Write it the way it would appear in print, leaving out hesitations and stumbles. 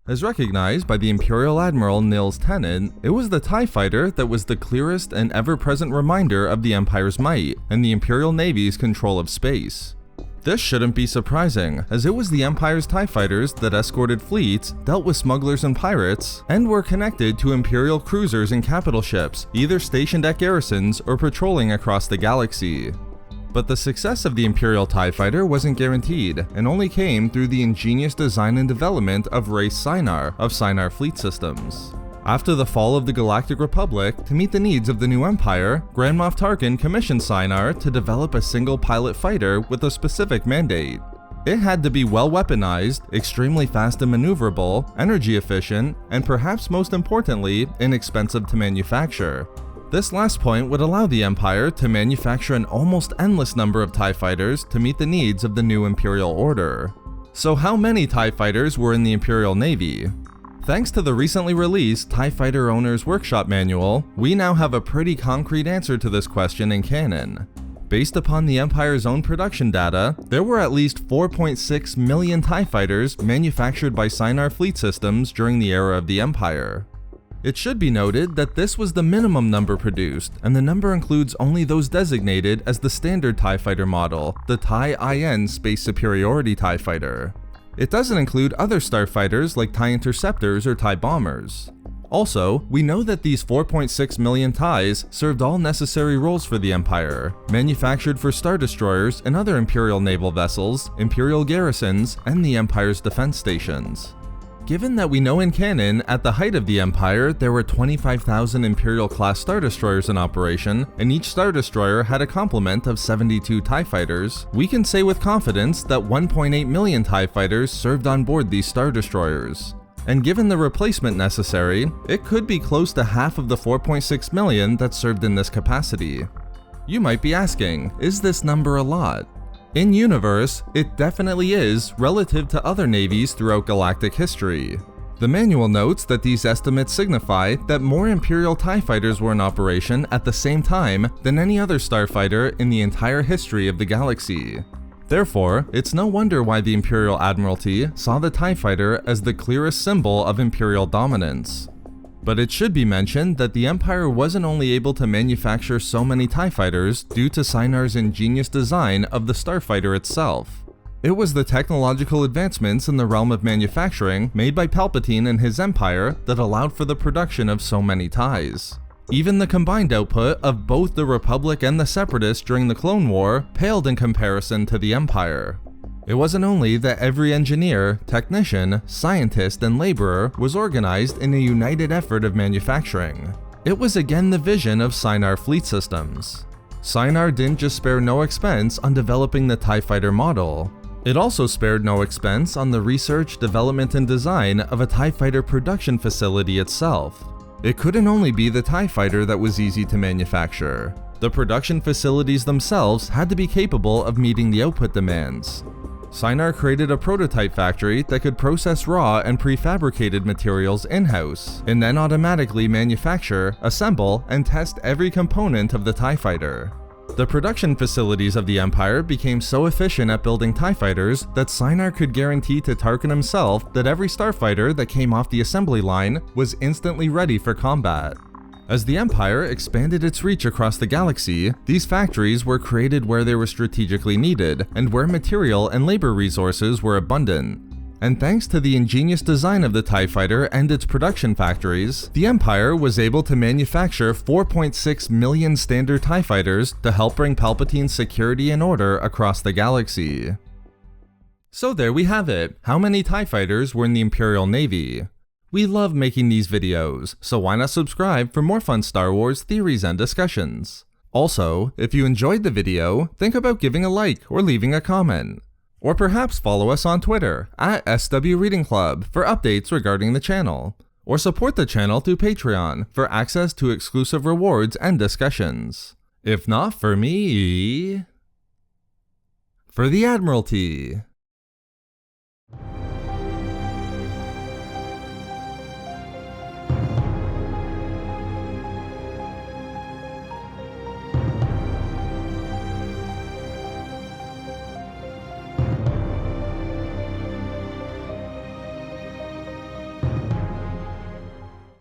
As recognized by the Imperial Admiral Nils Tennant, it was the TIE Fighter that was the clearest and ever-present reminder of the Empire's might and the Imperial Navy's control of space. This shouldn't be surprising, as it was the Empire's TIE Fighters that escorted fleets, dealt with smugglers and pirates, and were connected to Imperial cruisers and capital ships, either stationed at garrisons or patrolling across the galaxy. But the success of the Imperial TIE Fighter wasn't guaranteed, and only came through the ingenious design and development of race Seiner of Seiner Fleet Systems. After the fall of the Galactic Republic, to meet the needs of the new Empire, Grand Moff Tarkin commissioned Seiner to develop a single pilot fighter with a specific mandate. It had to be well weaponized, extremely fast and maneuverable, energy efficient, and perhaps most importantly, inexpensive to manufacture. This last point would allow the Empire to manufacture an almost endless number of TIE Fighters to meet the needs of the new Imperial Order. So how many TIE Fighters were in the Imperial Navy? Thanks to the recently released TIE Fighter Owner's Workshop Manual, we now have a pretty concrete answer to this question in canon. Based upon the Empire's own production data, there were at least 4.6 million TIE Fighters manufactured by Seiner Fleet Systems during the era of the Empire. It should be noted that this was the minimum number produced, and the number includes only those designated as the standard TIE Fighter model, the TIE IN Space Superiority TIE Fighter. It doesn't include other starfighters like TIE Interceptors or TIE Bombers. Also, we know that these 4.6 million TIEs served all necessary roles for the Empire, manufactured for Star Destroyers and other Imperial naval vessels, Imperial garrisons, and the Empire's defense stations. Given that we know in canon, at the height of the Empire, there were 25,000 Imperial-class Star Destroyers in operation, and each Star Destroyer had a complement of 72 TIE Fighters, we can say with confidence that 1.8 million TIE Fighters served on board these Star Destroyers. And given the replacement necessary, it could be close to half of the 4.6 million that served in this capacity. You might be asking, is this number a lot? In universe, it definitely is relative to other navies throughout galactic history. The manual notes that these estimates signify that more Imperial TIE Fighters were in operation at the same time than any other starfighter in the entire history of the galaxy. Therefore, it's no wonder why the Imperial Admiralty saw the TIE Fighter as the clearest symbol of Imperial dominance. But it should be mentioned that the Empire wasn't only able to manufacture so many TIE Fighters due to Seiner's ingenious design of the starfighter itself. It was the technological advancements in the realm of manufacturing made by Palpatine and his Empire that allowed for the production of so many TIEs. Even the combined output of both the Republic and the Separatists during the Clone War paled in comparison to the Empire. It wasn't only that every engineer, technician, scientist, and laborer was organized in a united effort of manufacturing. It was again the vision of Seiner Fleet Systems. Seiner didn't just spare no expense on developing the TIE Fighter model. It also spared no expense on the research, development, and design of a TIE Fighter production facility itself. It couldn't only be the TIE Fighter that was easy to manufacture. The production facilities themselves had to be capable of meeting the output demands. Seiner created a prototype factory that could process raw and prefabricated materials in-house, and then automatically manufacture, assemble, and test every component of the TIE Fighter. The production facilities of the Empire became so efficient at building TIE Fighters that Seiner could guarantee to Tarkin himself that every starfighter that came off the assembly line was instantly ready for combat. As the Empire expanded its reach across the galaxy, these factories were created where they were strategically needed and where material and labor resources were abundant. And thanks to the ingenious design of the TIE Fighter and its production factories, the Empire was able to manufacture 4.6 million standard TIE Fighters to help bring Palpatine's security and order across the galaxy. So there we have it. How many TIE Fighters were in the Imperial Navy? We love making these videos, so why not subscribe for more fun Star Wars theories and discussions? Also, if you enjoyed the video, think about giving a like or leaving a comment. Or perhaps follow us on Twitter at SW Reading Club for updates regarding the channel. Or support the channel through Patreon for access to exclusive rewards and discussions. If not for me, for the Admiralty.